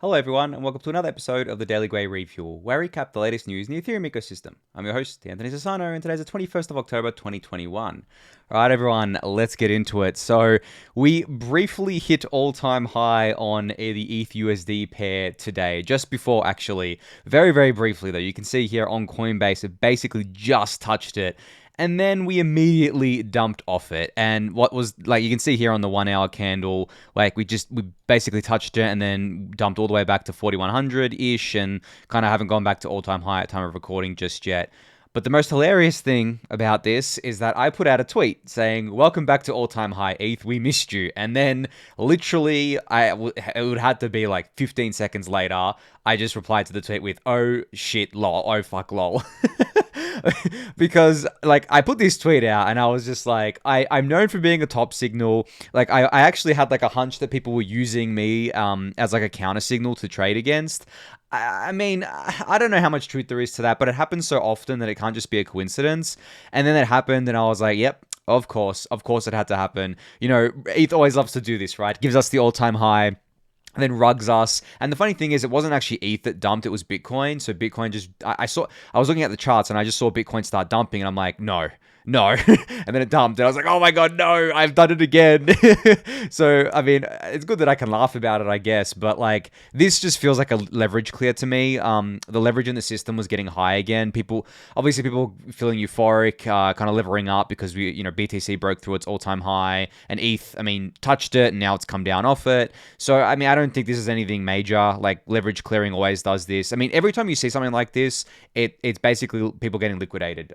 Hello everyone, and welcome to another episode of the Daily Gwei Refuel, where I recap the latest news in the Ethereum ecosystem. I'm your host, Anthony Sassano, and today's the 21st of October, 2021. Alright everyone, let's get into it. So, we briefly hit all-time high on the ETH USD pair today, just before actually. Very briefly though, you can see here on Coinbase, it basically just touched it. And then we immediately dumped off it. And what was, like, you can see here on the 1 hour candle, like, we basically touched it and then dumped all the way back to 4100-ish and kind of haven't gone back to all-time high at time of recording just yet. But the most hilarious thing about this is that I put out a tweet saying, "Welcome back to all-time high, ETH, we missed you." And then literally, it would have to be like 15 seconds later, I just replied to the tweet with, "Oh shit, lol, oh fuck, lol." Because like I put this tweet out and I was just like, I'm known for being a top signal. Like I actually had like a hunch that people were using me as like a counter signal to trade against. I mean, I don't know how much truth there is to that, but it happens so often that it can't just be a coincidence. And then it happened and I was like, yep, of course it had to happen. You know, ETH always loves to do this, right? Gives us the all-time high, and then rugs us. And the funny thing is, it wasn't actually ETH that dumped, it was Bitcoin. So Bitcoin just, I was looking at the charts and I just saw Bitcoin start dumping and I'm like, no. And then it dumped and I was like, oh my God, no, I've done it again. So, I mean, it's good that I can laugh about it, I guess. But like, this just feels like a leverage clear to me. The leverage in the system was getting high again. People feeling euphoric, kind of levering up because BTC broke through its all-time high and ETH, I mean, touched it and now it's come down off it. So, I mean, I don't think this is anything major. Like, leverage clearing always does this. I mean, every time you see something like this, it's basically people getting liquidated.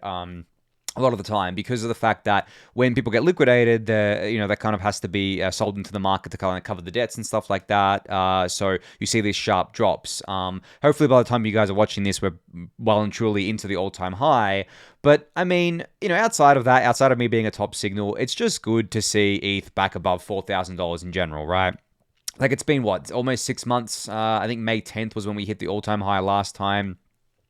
A lot of the time, because of the fact that when people get liquidated, that kind of has to be sold into the market to kind of cover the debts and stuff like that. So you see these sharp drops. Hopefully, by the time you guys are watching this, we're well and truly into the all-time high. But I mean, outside of that, outside of me being a top signal, it's just good to see ETH back above $4,000 in general, right? Like, it's been almost 6 months. I think May 10th was when we hit the all-time high last time.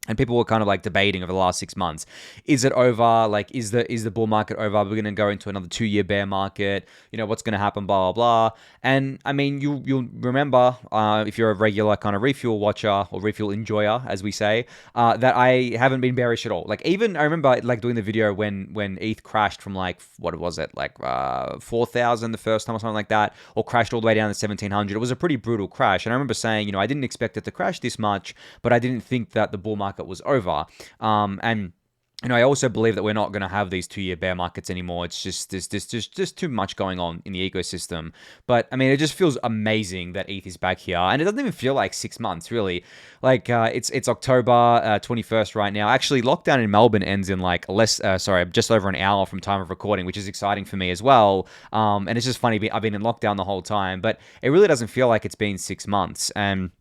And people were kind of like debating over the last 6 months. Is it over? Like, is the bull market over? We're going to go into another 2-year bear market. What's going to happen? Blah, blah, blah. And I mean, you'll remember, if you're a regular kind of refuel watcher or refuel enjoyer, as we say, that I haven't been bearish at all. Like, even I remember like doing the video when ETH crashed from like, what was it? Like 4,000 the first time or something like that, or crashed all the way down to 1,700. It was a pretty brutal crash. And I remember saying, I didn't expect it to crash this much, but I didn't think that the bull market was over. And I also believe that we're not going to have these 2-year bear markets anymore. It's just just too much going on in the ecosystem. But I mean, it just feels amazing that ETH is back here, and it doesn't even feel like 6 months really. Like it's October 21st right now. Actually, lockdown in Melbourne ends in like just over an hour from time of recording, which is exciting for me as well. And it's just funny. I've been in lockdown the whole time, but it really doesn't feel like it's been 6 months. And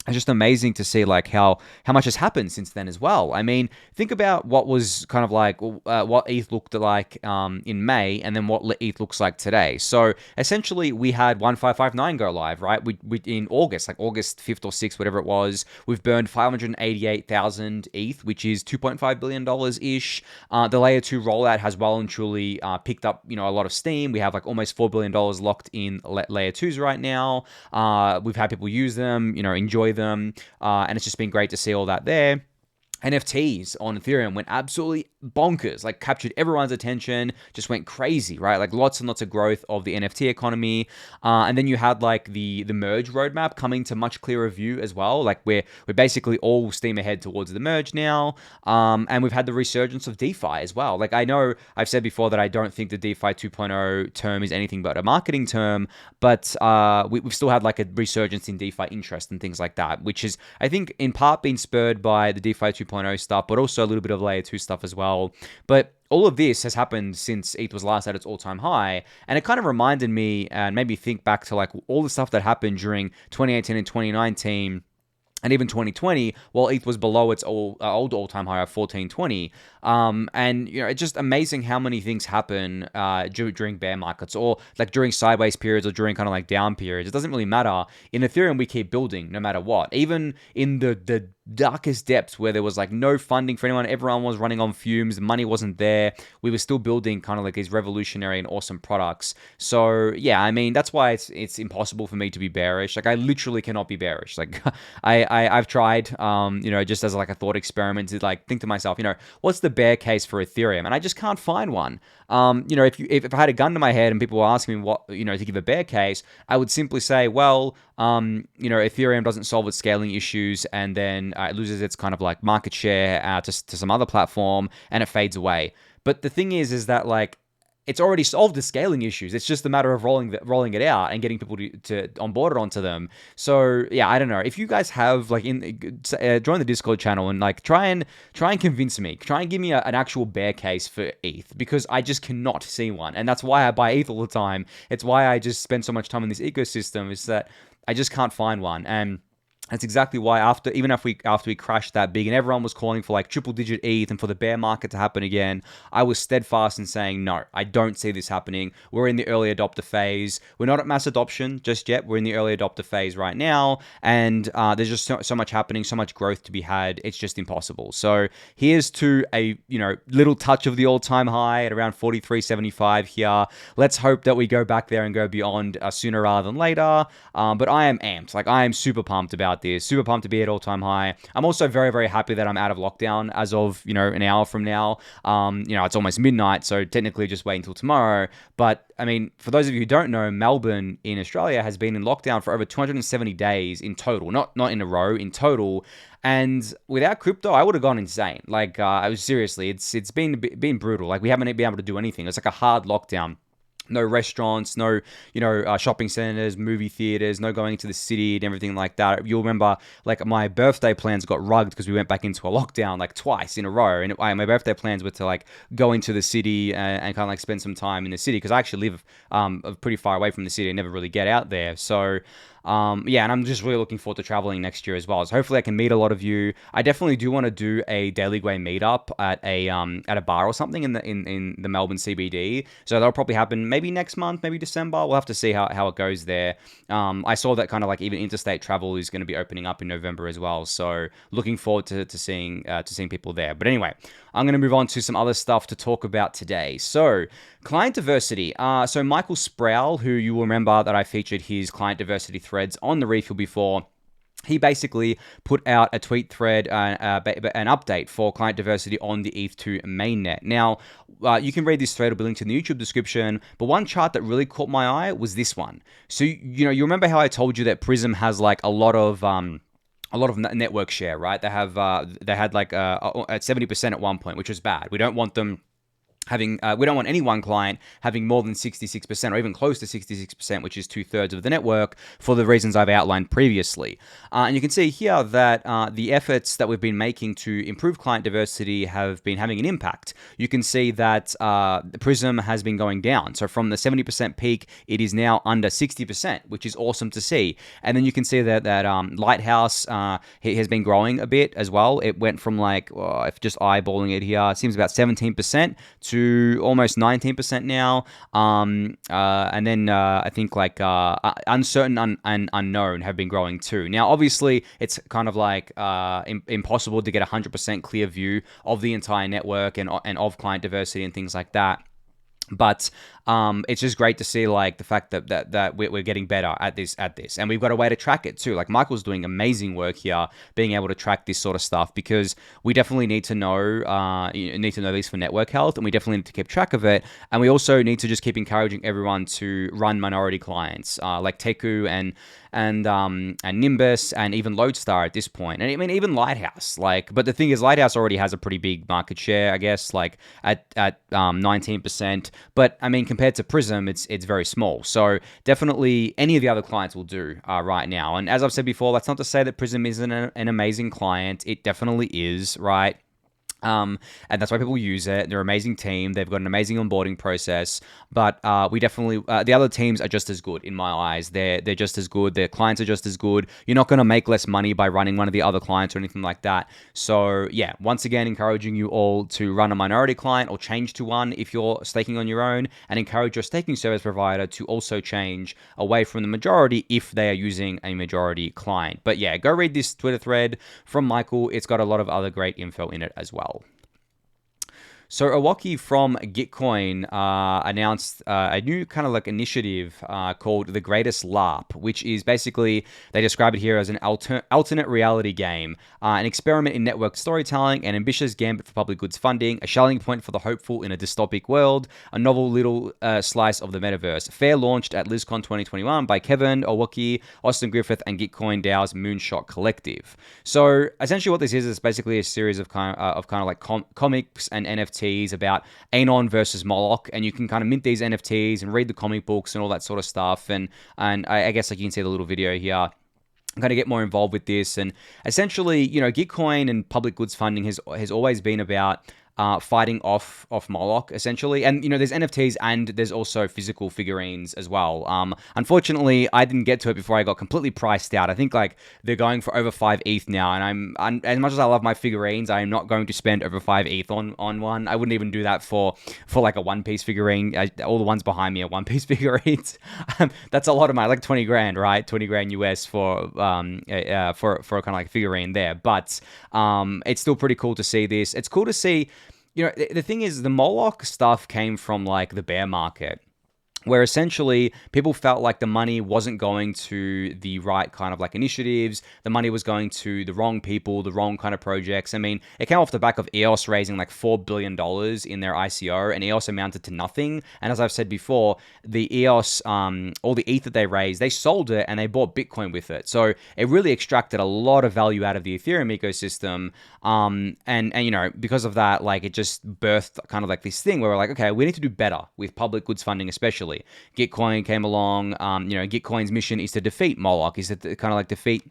it's just amazing to see like how much has happened since then as well. I mean, think about what was kind of like what ETH looked like in May, and then what ETH looks like today. So essentially, we had 1559 go live, right? We in August, like August 5th or 6th, whatever it was. We've burned 588,000 ETH, which is $2.5 billion ish. The layer 2 rollout has well and truly picked up a lot of steam. We have like almost $4 billion locked in layer 2s right now. We've had people use them, enjoy them, and it's just been great to see all that there. NFTs on Ethereum went absolutely bonkers, like captured everyone's attention, just went crazy, right? Like lots and lots of growth of the NFT economy. And then you had like the merge roadmap coming to much clearer view as well. Like we're basically all steam ahead towards the merge now. And we've had the resurgence of DeFi as well. Like I know I've said before that I don't think the DeFi 2.0 term is anything but a marketing term, but we've still had like a resurgence in DeFi interest and things like that, which is, I think, in part been spurred by the DeFi 2.0 stuff, but also a little bit of layer 2 stuff as well. But all of this has happened since ETH was last at its all-time high, and it kind of reminded me and made me think back to like all the stuff that happened during 2018 and 2019 and even 2020, while ETH was below its old all-time high of 1420. And it's just amazing how many things happen during bear markets, or like during sideways periods, or during kind of like down periods. It doesn't really matter. In Ethereum, we keep building no matter what. Even in the darkest depths where there was like no funding for anyone. Everyone was running on fumes. Money wasn't there. We were still building kind of like these revolutionary and awesome products. So yeah, I mean, that's why it's impossible for me to be bearish. Like I literally cannot be bearish. Like I've tried, just as like a thought experiment to like think to myself, what's the bear case for Ethereum? And I just can't find one. If I had a gun to my head and people were asking me what, to give a bear case, I would simply say, well, Ethereum doesn't solve its scaling issues, and then it loses its kind of like market share to some other platform, and it fades away. But the thing is that like it's already solved the scaling issues. It's just a matter of rolling it out and getting people to onboard it onto them. So yeah, I don't know. If you guys have like join the Discord channel and like try and convince me, try and give me an actual bear case for ETH, because I just cannot see one, and that's why I buy ETH all the time. It's why I just spend so much time in this ecosystem. Is that I just can't find one. And that's exactly why after we crashed that big and everyone was calling for like triple digit ETH and for the bear market to happen again, I was steadfast in saying, no, I don't see this happening. We're in the early adopter phase. We're not at mass adoption just yet. We're in the early adopter phase right now. And there's just so much happening, so much growth to be had. It's just impossible. So here's to a, little touch of the all-time high at around 43.75 here. Let's hope that we go back there and go beyond sooner rather than later. But I am amped. Like I am super pumped about this. Super pumped to be at all-time high. I'm also very, very happy that I'm out of lockdown as of, an hour from now. It's almost midnight, so technically just wait until tomorrow. But, I mean, for those of you who don't know, Melbourne in Australia has been in lockdown for over 270 days in total. Not in a row, in total. And without crypto, I would have gone insane. Like, I was seriously, it's been brutal. Like, we haven't been able to do anything. It's like a hard lockdown. No restaurants, no, shopping centers, movie theaters, no going into the city and everything like that. You'll remember, like, my birthday plans got rugged because we went back into a lockdown, like, twice in a row. And my birthday plans were to, like, go into the city and kind of, like, spend some time in the city because I actually live pretty far away from the city and never really get out there. So, and I'm just really looking forward to traveling next year as well. So hopefully I can meet a lot of you. I definitely do want to do a Daily Gwei meetup at a bar or something in the Melbourne CBD. So that'll probably happen maybe next month, maybe December. We'll have to see how it goes there. I saw that kind of like even interstate travel is going to be opening up in November as well. So looking forward to seeing people there. But anyway, I'm going to move on to some other stuff to talk about today. So client diversity. So Michael Sproul, who you will remember that I featured his client diversity threads on the Refuel before, he basically put out a tweet thread, an update for client diversity on the ETH2 mainnet. Now, you can read this thread. It'll be linked in the YouTube description. But one chart that really caught my eye was this one. So, you remember how I told you that Prism has like a lot of network share, right? They had like at 70% at one point, which was bad. We don't want them we don't want any one client having more than 66% or even close to 66%, which is 2/3 of the network, for the reasons I've outlined previously. And you can see here that the efforts that we've been making to improve client diversity have been having an impact. You can see that Prism has been going down. So from the 70% peak, it is now under 60%, which is awesome to see. And then you can see that Lighthouse has been growing a bit as well. It went from if just eyeballing it here, it seems about 17% to almost 19% now. And then I think uncertain and unknown have been growing too. Now, obviously, it's kind of like impossible to get a 100% clear view of the entire network and of client diversity and things like that. But it's just great to see like the fact that we're getting better at this, and we've got a way to track it too. Like Michael's doing amazing work here, being able to track this sort of stuff, because we definitely need to know these for network health, and we definitely need to keep track of it. And we also need to just keep encouraging everyone to run minority clients like Teku and Nimbus and even Lodestar at this point. And I mean, even Lighthouse, but the thing is, Lighthouse already has a pretty big market share, I guess, like at 19%. But I mean, compared to Prism, it's very small. So definitely any of the other clients will do right now. And as I've said before, that's not to say that Prism isn't an amazing client. It definitely is, right? And that's why people use it. They're an amazing team. They've got an amazing onboarding process. But we definitely, the other teams are just as good in my eyes. They're just as good. Their clients are just as good. You're not going to make less money by running one of the other clients or anything like that. So yeah, once again, encouraging you all to run a minority client or change to one if you're staking on your own, and encourage your staking service provider to also change away from the majority if they are using a majority client. But yeah, go read this Twitter thread from Michael. It's got a lot of other great info in it as well. So Owoki from Gitcoin announced a new kind of like initiative called the Greatest LARP, which is basically, they describe it here as an alternate reality game, an experiment in network storytelling, an ambitious gambit for public goods funding, a shouting point for the hopeful in a dystopic world, a novel little slice of the metaverse. Fair launched at LizCon 2021 by Kevin, Owoki, Austin Griffith, and Gitcoin DAO's Moonshot Collective. So essentially what this is basically a series of kind of like comics and NFTs about Anon versus Moloch, and you can kind of mint these NFTs and read the comic books and all that sort of stuff. And I guess like you can see the little video here. I'm going to get more involved with this, and essentially, you know, Gitcoin and public goods funding has always been about fighting off Moloch, essentially. And, you know, there's NFTs and there's also physical figurines as well. Unfortunately, I didn't get to it before I got completely priced out. I think, like, they're going for over 5 ETH now, and I'm as much as I love my figurines, I am not going to spend over 5 ETH on one. I wouldn't even do that for like a one-piece figurine. All the ones behind me are one-piece figurines. That's a lot of money, like 20 grand, right? 20 grand US for kind of like figurine there. But it's still pretty cool to see this. It's cool to see. You know, the thing is, the Moloch stuff came from, like, the bear market, where essentially people felt like the money wasn't going to the right kind of like initiatives. The money was going to the wrong people, the wrong kind of projects. I mean, it came off the back of EOS raising like $4 billion in their ICO, and EOS amounted to nothing. And as I've said before, the EOS, all the ETH that they raised, they sold it and they bought Bitcoin with it. So it really extracted a lot of value out of the Ethereum ecosystem. And you know, because of that, like, it just birthed kind of like this thing where we're like, okay, we need to do better with public goods funding, especially. Gitcoin came along. You know, Gitcoin's mission is to defeat Moloch, is to kind of like defeat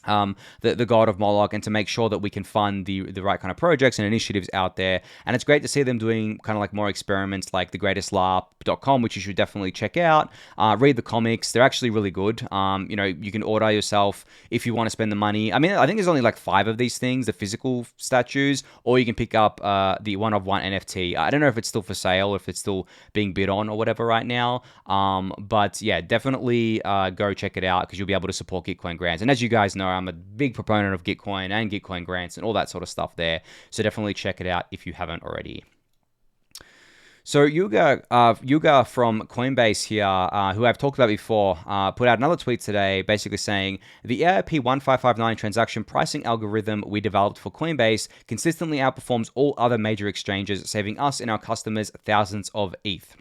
the god of Moloch, and to make sure that we can fund the right kind of projects and initiatives out there. And it's great to see them doing kind of like more experiments like the greatestlarp.com, which you should definitely check out. Read the comics. They're actually really good. You know, you can order yourself if you want to spend the money. I mean, I think there's only like 5 of these things, the physical statues, or you can pick up the one-of-one NFT. I don't know if it's still for sale, if it's still being bid on or whatever right now. But yeah, definitely go check it out, because you'll be able to support Gitcoin grants. And as you guys know, I'm a big proponent of Gitcoin and Gitcoin grants and all that sort of stuff there. So definitely check it out if you haven't already. So Yuga from Coinbase here, who I've talked about before, put out another tweet today basically saying, the EIP 1559 transaction pricing algorithm we developed for Coinbase consistently outperforms all other major exchanges, saving us and our customers thousands of ETH.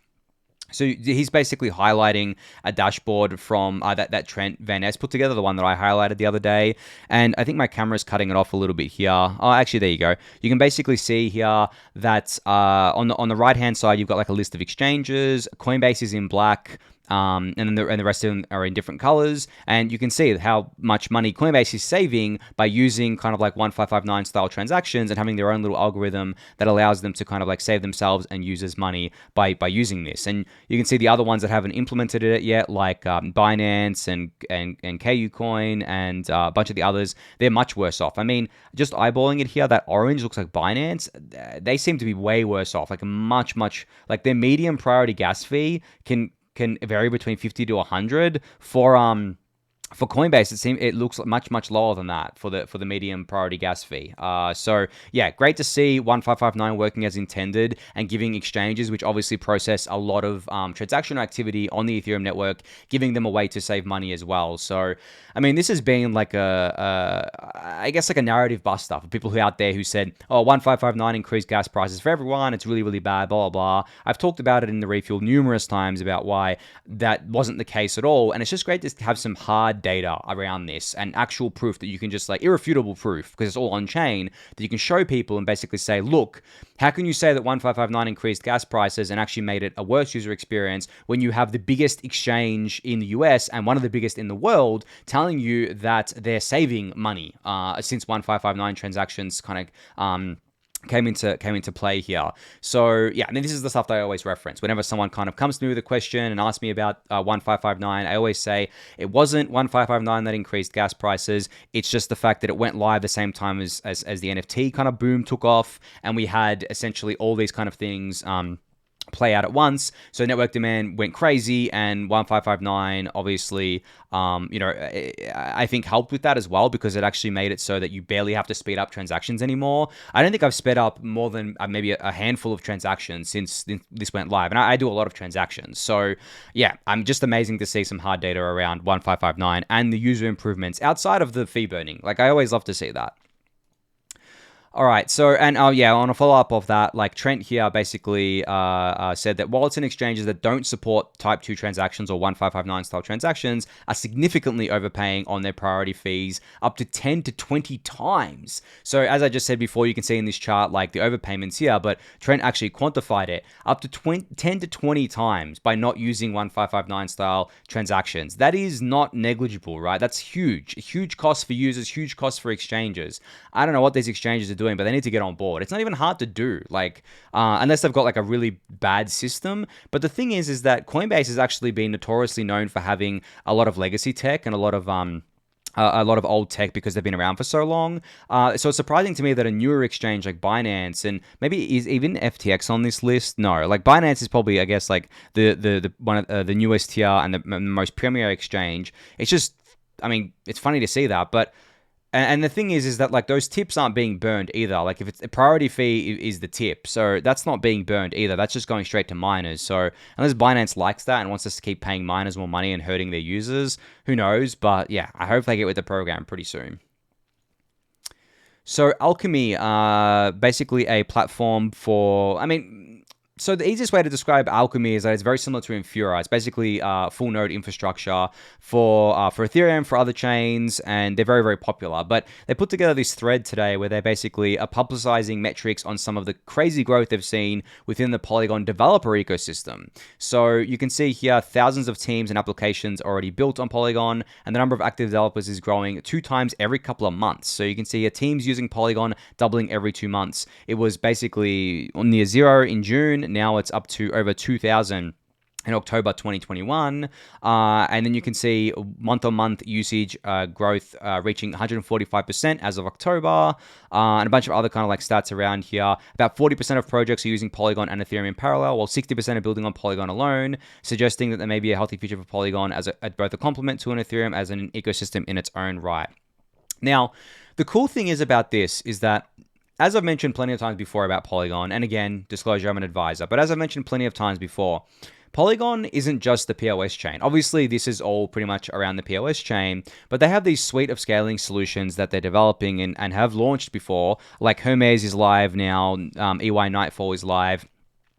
So he's basically highlighting a dashboard from that Trent Van Epps put together, the one that I highlighted the other day. And I think my camera's cutting it off a little bit here. Oh, actually, there you go. You can basically see here that on the right-hand side, you've got like a list of exchanges. Coinbase is in black. And then the rest of them are in different colors, and you can see how much money Coinbase is saving by using kind of like 1559 style transactions and having their own little algorithm that allows them to kind of like save themselves and users money by using this. And you can see the other ones that haven't implemented it yet, like Binance and KU Coin and a bunch of the others. They're much worse off. I mean, just eyeballing it here, that orange looks like Binance. They seem to be way worse off. Like much like their medium priority gas fee can vary between 50 to 100 for Coinbase. It looks much lower than that for the medium priority gas fee. So yeah, great to see 1559 working as intended and giving exchanges, which obviously process a lot of transactional activity on the Ethereum network, giving them a way to save money as well. So I mean, this has been like I guess like a narrative buster for people who out there who said, oh, 1559 increased gas prices for everyone, it's really bad, blah blah blah. I've talked about it in the Refuel numerous times about why that wasn't the case at all, and it's just great to have some hard data around this and actual proof that you can just like irrefutable proof, because it's all on chain, that you can show people and basically say, look, how can you say that 1559 increased gas prices and actually made it a worse user experience when you have the biggest exchange in the US and one of the biggest in the world telling you that they're saving money since 1559 transactions kind of came into play here. So yeah, I mean, this is the stuff that I always reference whenever someone kind of comes to me with a question and asks me about 1559. I always say it wasn't 1559 that increased gas prices. It's just the fact that it went live the same time as the NFT kind of boom took off, and we had essentially all these kind of things play out at once. So network demand went crazy, and 1559 obviously, I think helped with that as well, because it actually made it so that you barely have to speed up transactions anymore. I don't think I've sped up more than maybe a handful of transactions since this went live, and I do a lot of transactions. So yeah, I'm just amazing to see some hard data around 1559 and the user improvements outside of the fee burning. Like, I always love to see that. All right, so, and on a follow-up of that, like Trent here basically said that wallets and exchanges that don't support Type 2 transactions or 1559 style transactions are significantly overpaying on their priority fees, up to 10 to 20 times. So as I just said before, you can see in this chart like the overpayments here, but Trent actually quantified it up to 10 to 20 times by not using 1559 style transactions. That is not negligible, right? That's huge. Huge cost for users, huge cost for exchanges. I don't know what these exchanges are doing, but they need to get on board. It's not even hard to do, like, unless they've got like a really bad system. But the thing is that Coinbase has actually been notoriously known for having a lot of legacy tech and a lot of old tech because they've been around for so long. So it's surprising to me that a newer exchange like Binance, and maybe is even FTX on this list? No, like Binance is probably, I guess, like the one of the newest tier and the most premier exchange. It's just, I mean, it's funny to see that, but. And the thing is that like those tips aren't being burned either. Like if it's a priority fee is the tip, so that's not being burned either. That's just going straight to miners. So unless Binance likes that and wants us to keep paying miners more money and hurting their users, who knows? But yeah, I hope they get with the program pretty soon. So Alchemy, basically a platform for, so the easiest way to describe Alchemy is that it's very similar to Infura. It's basically full node infrastructure for Ethereum, for other chains, and they're very, very popular. But they put together this thread today where they basically are publicizing metrics on some of the crazy growth they've seen within the Polygon developer ecosystem. So you can see here thousands of teams and applications already built on Polygon, and the number of active developers is growing 2 times every couple of months. So you can see teams using Polygon doubling every 2 months. It was basically near zero in June. Now it's up to over 2,000 in October 2021. And then you can see month-on-month usage growth reaching 145% as of October. And a bunch of other kind of like stats around here. About 40% of projects are using Polygon and Ethereum in parallel, while 60% are building on Polygon alone, suggesting that there may be a healthy future for Polygon as both a complement to an Ethereum as an ecosystem in its own right. Now, the cool thing is about this is that, as I've mentioned plenty of times before about Polygon, and again, disclosure, I'm an advisor, but as I've mentioned plenty of times before, Polygon isn't just the POS chain. Obviously, this is all pretty much around the POS chain, but they have these suite of scaling solutions that they're developing and have launched before, like Hermes is live now, EY Nightfall is live.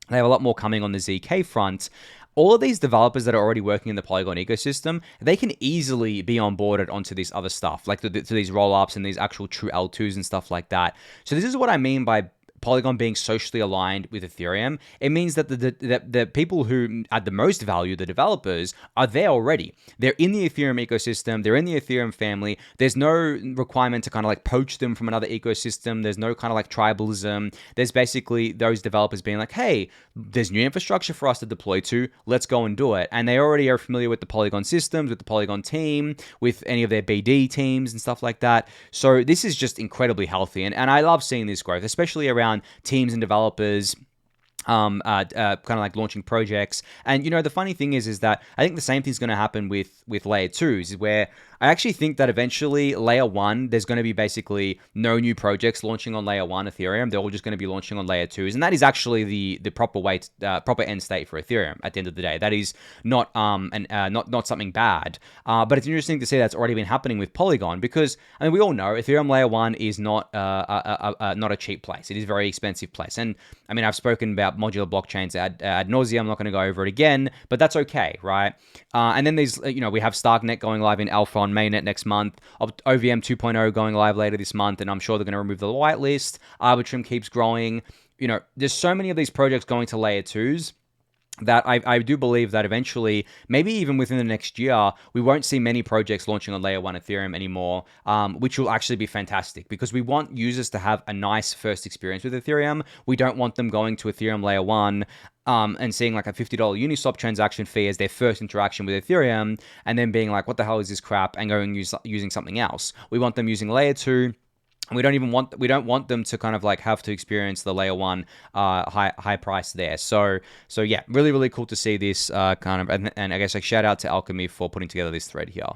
They have a lot more coming on the ZK front. All of these developers that are already working in the Polygon ecosystem, they can easily be onboarded onto this other stuff, like to these rollups and these actual true L2s and stuff like that. So this is what I mean by Polygon being socially aligned with Ethereum. It means that the people who add the most value, the developers, are there already. They're in the Ethereum ecosystem. They're in the Ethereum family. There's no requirement to kind of like poach them from another ecosystem. There's no kind of like tribalism. There's basically those developers being like, hey, there's new infrastructure for us to deploy to. Let's go and do it. And they already are familiar with the Polygon systems, with the Polygon team, with any of their BD teams and stuff like that. So this is just incredibly healthy. And I love seeing this growth, especially around teams and developers kind of like launching projects. And the funny thing is that I think the same thing's going to happen with layer 2s, where I actually think that eventually layer 1, there's going to be basically no new projects launching on layer 1 Ethereum. They're all just going to be launching on layer 2s. And that is actually the proper way, proper end state for Ethereum at the end of the day. That is not not something bad. But it's interesting to see that's already been happening with Polygon, because we all know Ethereum layer 1 is not a cheap place. It is a very expensive place. And I've spoken about modular blockchains ad nauseum. I'm not going to go over it again, but that's okay, right? And then there's we have StarkNet going live in alpha on mainnet next month, OVM 2.0 going live later this month, and I'm sure they're going to remove the whitelist. Arbitrum keeps growing. There's so many of these projects going to layer 2s. that I do believe that eventually, maybe even within the next year, we won't see many projects launching on layer 1 Ethereum anymore, which will actually be fantastic because we want users to have a nice first experience with Ethereum. We don't want them going to Ethereum layer 1 and seeing like a $50 Uniswap transaction fee as their first interaction with Ethereum and then being like, what the hell is this crap, and going using something else. We want them using layer 2. We don't want them to kind of like have to experience the layer 1 high price there. So yeah, really, really cool to see this kind of, and I guess like shout out to Alchemy for putting together this thread here.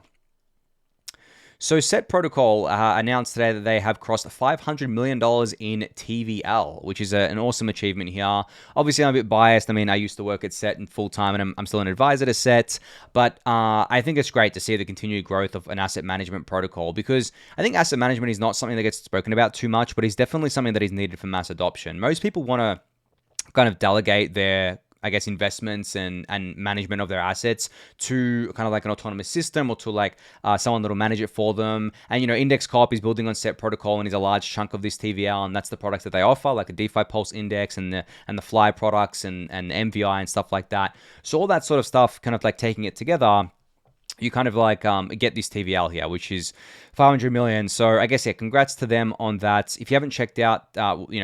So Set Protocol announced today that they have crossed $500 million in TVL, which is an awesome achievement here. Obviously, I'm a bit biased. I mean, I used to work at Set in full time, and I'm still an advisor to Set. But I think it's great to see the continued growth of an asset management protocol, because I think asset management is not something that gets spoken about too much, but it's definitely something that is needed for mass adoption. Most people want to kind of delegate their, I guess, investments and management of their assets to kind of like an autonomous system, or to like someone that'll manage it for them. And, you know, Index Corp is building on Set Protocol and is a large chunk of this TVL, and that's the products that they offer, like a DeFi Pulse Index and the Fly products and MVI and stuff like that. So all that sort of stuff, kind of like taking it together, you kind of like get this TVL here, which is 500 million. So I guess, yeah, congrats to them on that. If you haven't checked out,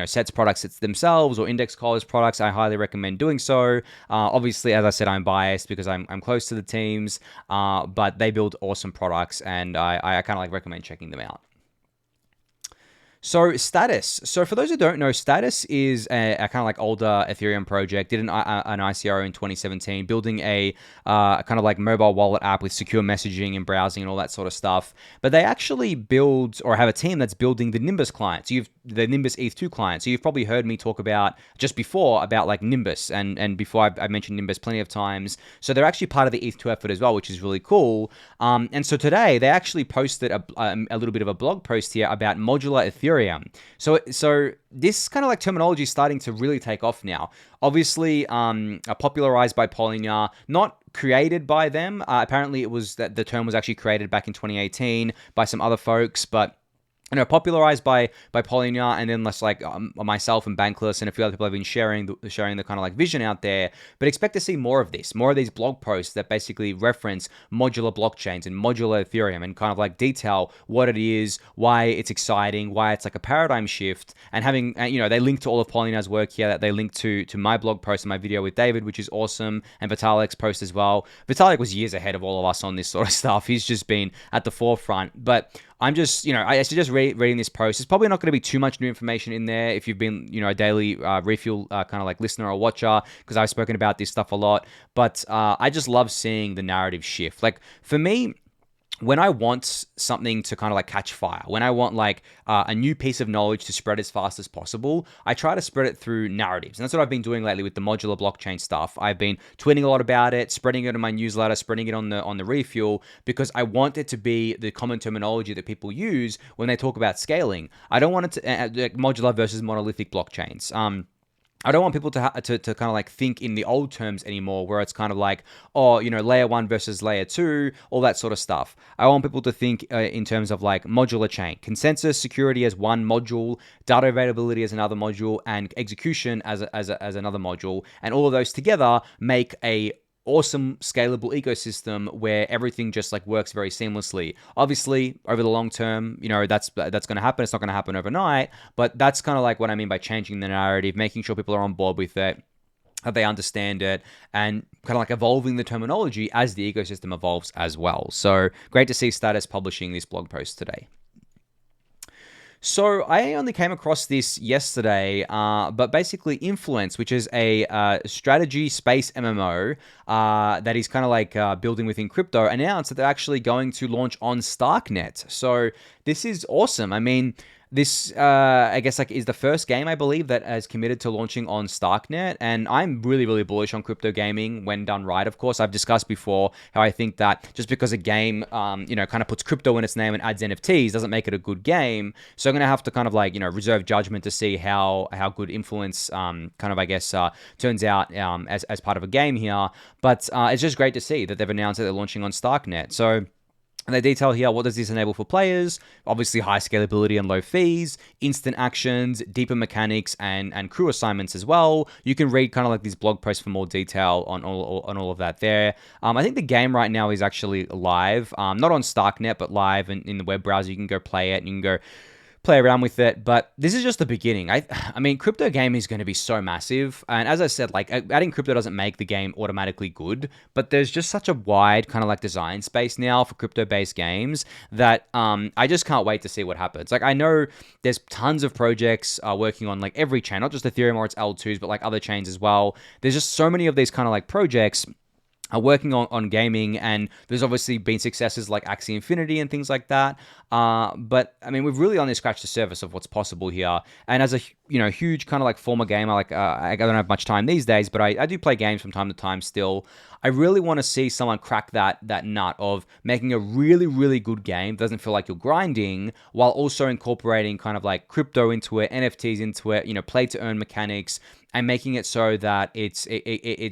Set's products themselves or Index Cohler's products, I highly recommend doing so. Obviously, as I said, I'm biased because I'm close to the teams, but they build awesome products, and I kind of like recommend checking them out. So Status. So for those who don't know, Status is a kind of like older Ethereum project. Did an ICO in 2017, building a kind of like mobile wallet app with secure messaging and browsing and all that sort of stuff. But they actually build, or have a team that's building the Nimbus client. So the Nimbus ETH2 client. So you've probably heard me talk about just before about like Nimbus, and before I mentioned Nimbus plenty of times. So they're actually part of the ETH2 effort as well, which is really cool. And so today they actually posted a little bit of a blog post here about Modular Etheruem. So this kind of like terminology is starting to really take off now. Obviously, popularized by Polygon, not created by them. Apparently, it was that the term was actually created back in 2018 by some other folks, but popularized by Polygon, and then less like myself and Bankless and a few other people have been sharing the kind of like vision out there. But expect to see more of this, more of these blog posts that basically reference modular blockchains and modular Ethereum, and kind of like detail what it is, why it's exciting, why it's like a paradigm shift, and having they link to all of Polygon's work here. That they link to my blog post and my video with David, which is awesome, and Vitalik's post as well. Vitalik was years ahead of all of us on this sort of stuff. He's just been at the forefront, but I'm just, I suggest reading this post. There's probably not going to be too much new information in there if you've been, a Daily Refuel kind of like listener or watcher, because I've spoken about this stuff a lot. But I just love seeing the narrative shift. Like, for me, when I want something to kind of like catch fire, when I want like a new piece of knowledge to spread as fast as possible, I try to spread it through narratives. And that's what I've been doing lately with the modular blockchain stuff. I've been tweeting a lot about it, spreading it in my newsletter, spreading it on the Refuel, because I want it to be the common terminology that people use when they talk about scaling. I don't want it to modular versus monolithic blockchains. I don't want people to kind of like think in the old terms anymore, where it's kind of like, layer 1 versus layer 2, all that sort of stuff. I want people to think in terms of like modular chain, consensus security as one module, data availability as another module, and execution as another module. And all of those together make a awesome scalable ecosystem where everything just like works very seamlessly. Obviously, over the long term, that's going to happen. It's not going to happen overnight, but that's kind of like what I mean by changing the narrative, making sure people are on board with it, that they understand it, and kind of like evolving the terminology as the ecosystem evolves as well. So great to see Status publishing this blog post today. So I only came across this yesterday, but basically Influence, which is a strategy space MMO that is kind of like building within crypto, announced that they're actually going to launch on StarkNet. So this is awesome. I mean, this, I guess, like, is the first game, I believe, that has committed to launching on StarkNet, and I'm really, really bullish on crypto gaming when done right. Of course, I've discussed before how I think that just because a game, kind of puts crypto in its name and adds NFTs doesn't make it a good game. So I'm going to have to kind of like, reserve judgment to see how good Influence, kind of, I guess, turns out as part of a game here. But it's just great to see that they've announced that they're launching on StarkNet. So And they detail here, what does this enable for players? Obviously, high scalability and low fees, instant actions, deeper mechanics, and crew assignments as well. You can read kind of like these blog posts for more detail on all of that there. I think the game right now is actually live, not on StarkNet, but live in the web browser. You can go play it, and you can go play around with it, but this is just the beginning. I mean, crypto gaming is going to be so massive, and as I said, like adding crypto doesn't make the game automatically good, but there's just such a wide kind of like design space now for crypto-based games that I just can't wait to see what happens. Like I know there's tons of projects working on like every chain, not just Ethereum or its L2s, but like other chains as well. There's just so many of these kind of like projects are working on gaming, and there's obviously been successes like Axie Infinity and things like that. But I mean, we've really only scratched the surface of what's possible here. And as a huge kind of like former gamer, like I don't have much time these days, but I do play games from time to time still. I really want to see someone crack that nut of making a really, really good game. Doesn't feel like you're grinding, while also incorporating kind of like crypto into it, NFTs into it, play to earn mechanics, and making it so that it's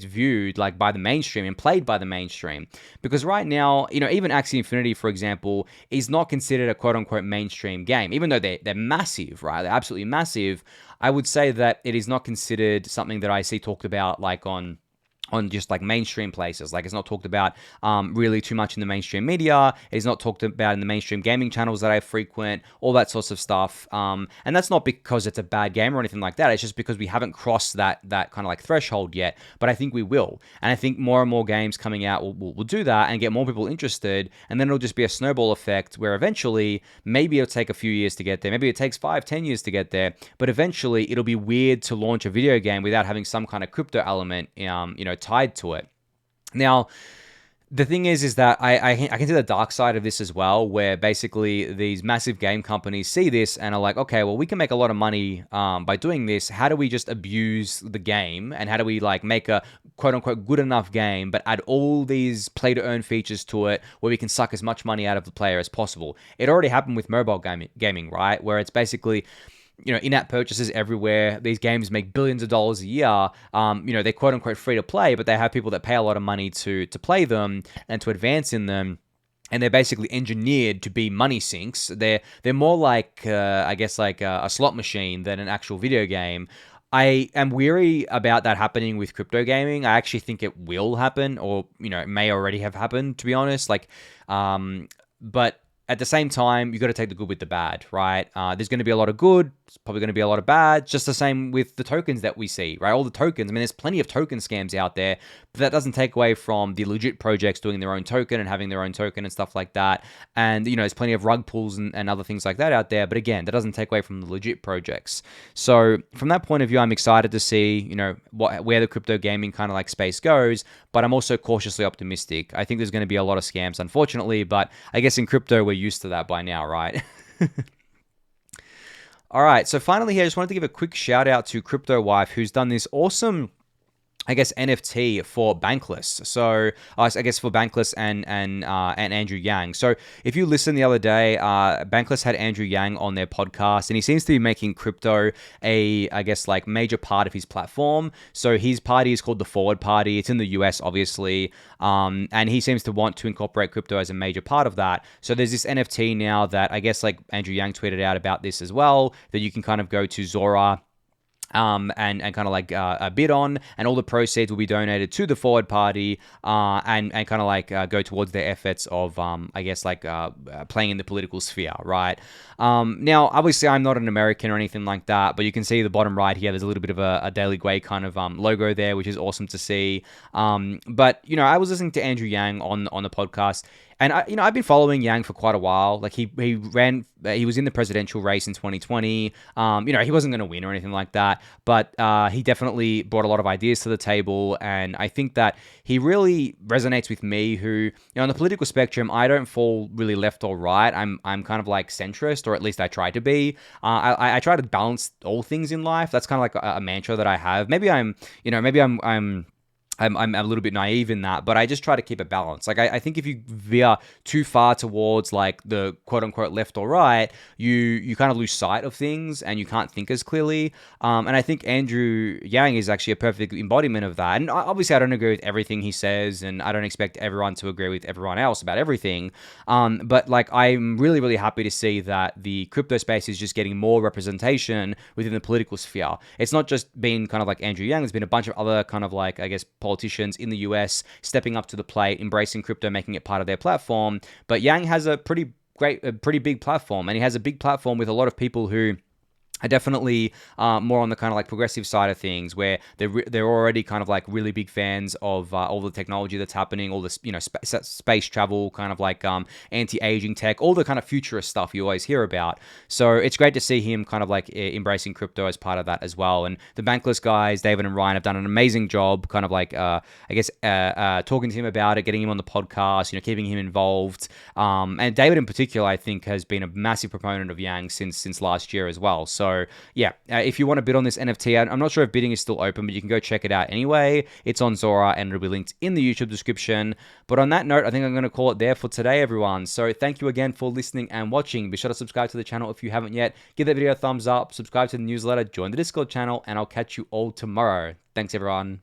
viewed like by the mainstream and played by the mainstream. Because right now, even Axie Infinity, for example, is not considered a quote unquote mainstream game, even though they're massive, right? They're absolutely massive. I would say that it is not considered something that I see talked about like on just like mainstream places. Like it's not talked about really too much in the mainstream media. It's not talked about in the mainstream gaming channels that I frequent, all that sorts of stuff. And that's not because it's a bad game or anything like that. It's just because we haven't crossed that kind of like threshold yet. But I think we will. And I think more and more games coming out will do that and get more people interested. And then it'll just be a snowball effect where eventually maybe it'll take a few years to get there. Maybe it takes 5-10 years to get there. But eventually it'll be weird to launch a video game without having some kind of crypto element, tied to it. Now, the thing is that I can see the dark side of this as well, where basically these massive game companies see this and are like, okay, well, we can make a lot of money by doing this. How do we just abuse the game, and how do we like make a quote unquote good enough game, but add all these play to earn features to it where we can suck as much money out of the player as possible? It already happened with mobile gaming, right? Where it's basically in-app purchases everywhere. These games make billions of dollars a year. They're quote unquote free to play, but they have people that pay a lot of money to play them and to advance in them. And they're basically engineered to be money sinks. They're more like, I guess, like a slot machine than an actual video game. I am weary about that happening with crypto gaming. I actually think it will happen, or it may already have happened, to be honest. But at the same time, you got to take the good with the bad, right? There's going to be a lot of good. It's probably going to be a lot of bad. Just the same with the tokens that we see, right? All the tokens. I mean, there's plenty of token scams out there, but that doesn't take away from the legit projects doing their own token and having their own token and stuff like that. And, there's plenty of rug pulls and other things like that out there. But again, that doesn't take away from the legit projects. So from that point of view, I'm excited to see, where the crypto gaming kind of like space goes, but I'm also cautiously optimistic. I think there's going to be a lot of scams, unfortunately, but I guess in crypto, we're used to that by now, right? All right, so finally here, I just wanted to give a quick shout out to Cryptowife, who's done this awesome, I guess, NFT for Bankless. So I guess for Bankless and Andrew Yang. So if you listened the other day, Bankless had Andrew Yang on their podcast, and he seems to be making crypto I guess, like major part of his platform. So his party is called the Forward Party. It's in the US, obviously. And he seems to want to incorporate crypto as a major part of that. So there's this NFT now that I guess like Andrew Yang tweeted out about this as well, that you can kind of go to Zora and kind of like bid on, and all the proceeds will be donated to the Forward Party and kind of like go towards their efforts of I guess like playing in the political sphere, right? Now obviously I'm not an American or anything like that, but you can see the bottom right here, there's a little bit of a Daily Gwei kind of logo there, which is awesome to see. But I was listening to Andrew Yang on the podcast, and I've been following Yang for quite a while. Like he was in the presidential race in 2020. He wasn't going to win or anything like that, but he definitely brought a lot of ideas to the table, and I think that he really resonates with me, who on the political spectrum, I don't fall really left or right. I'm kind of like centrist, or at least I try to be. I try to balance all things in life. That's kind of like a mantra that I have. Maybe I'm I'm a little bit naive in that, but I just try to keep it balanced. Like I think if you veer too far towards like the quote unquote left or right, you kind of lose sight of things and you can't think as clearly. And I think Andrew Yang is actually a perfect embodiment of that. And obviously, I don't agree with everything he says, and I don't expect everyone to agree with everyone else about everything. But like I'm really really happy to see that the crypto space is just getting more representation within the political sphere. It's not just been kind of like Andrew Yang. There's been a bunch of other kind of like, I guess, politicians in the US stepping up to the plate, embracing crypto, making it part of their platform. But Yang has a pretty big platform, and he has a big platform with a lot of people who are definitely more on the kind of like progressive side of things, where they're already kind of like really big fans of all the technology that's happening, all this space travel, kind of like anti-aging tech, all the kind of futurist stuff you always hear about. So it's great to see him kind of like embracing crypto as part of that as well. And the Bankless guys, David and Ryan, have done an amazing job, kind of like I guess talking to him about it, getting him on the podcast, keeping him involved. And David in particular, I think, has been a massive proponent of Yang since last year as well. So yeah, if you want to bid on this NFT, I'm not sure if bidding is still open, but you can go check it out anyway. It's on Zora and it'll be linked in the YouTube description. But on that note, I think I'm going to call it there for today, everyone. So thank you again for listening and watching. Be sure to subscribe to the channel if you haven't yet. Give that video a thumbs up, subscribe to the newsletter, join the Discord channel, and I'll catch you all tomorrow. Thanks, everyone.